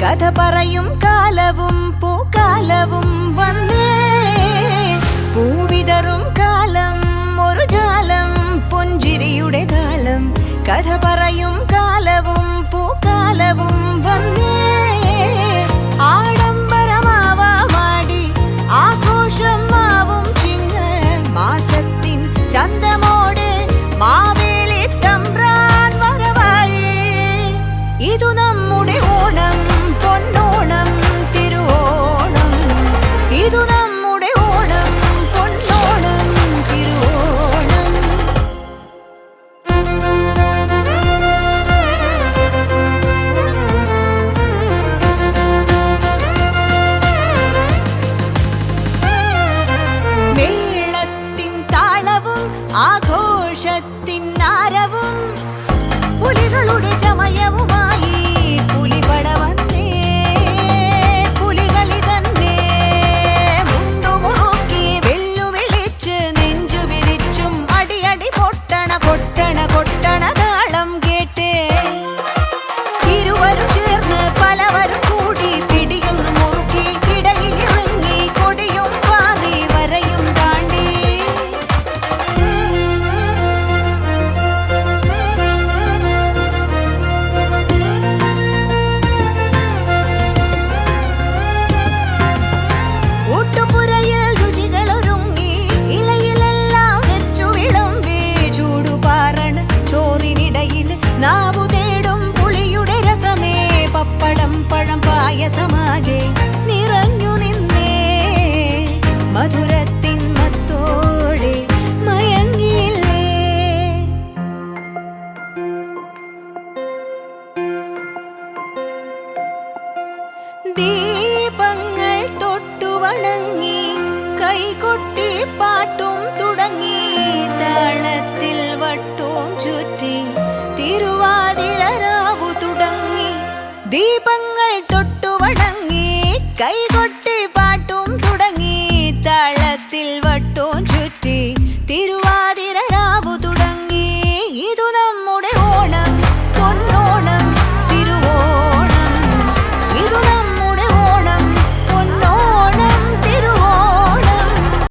കഥ പറയും കാലവും പൂക്കാലവും വന്നേ പൂവിതറും കാലം ഒരു ജാലം പുഞ്ചിരിയുടെ കാലം കഥ പറയും കാലവും പൂക്കാലവും വന്നേ ആഡംബരമാവാടി ആഘോഷം മാവും ചിങ്ങ മാസത്തിൻ ചന്തമോടെ മാവേലി തമ്പ്രാൻ വരവായി ഇതു നമ്മുടെ ഓണം പൊന്നോണം തിരുവോണം ഇതു നമ്മുടെ ഓണം പൊന്നോണം തിരുവോണം മേളത്തിൻ താളവും ആഘോഷത്തിൻ ആരവും പുലികളുടെ ചമയവുമായി പുലിപട വന്നേ പുലികളി തന്നെ മുണ്ടുമുറുക്കി വെല്ലുവിളിച്ച് നെഞ്ചു വിരിച്ചും അടിയടി പൊട്ടണ കൊട്ടണ കൊട്ടണ താളം കേട്ടേ ഇരുവരും ചേർന്ന് പലവരും കൂടി പിടിയൊന്നു മുറുക്കി ഇടയിലിറങ്ങി കൊടിയും പാറി വരയും താണ്ടി ഊട്ടുപുരയിൽ രുചികളൊരുങ്ങി ഇലയിലെല്ലാം വെച്ചു വിളമ്പി ചൂടുപാറണ ചോറിനിടയിൽ നാവു തേടും പുളിയുടെ രസമേ പപ്പടം പഴം പായസമാകെ നിറഞ്ഞു നിന്നേ മധുരത്തിൻ മത്തോടെ മയങ്ങിയില്ലേ ദീപങ്ങൾ തൊട്ടു വണങ്ങി കൈകൊട്ടി പാട്ടും തുടങ്ങി താളത്തിൽ വട്ടവും ചുറ്റി തിരുവാതിര രാവു തുടങ്ങി ദീപങ്ങൾ തൊട്ടു വണങ്ങി കൈ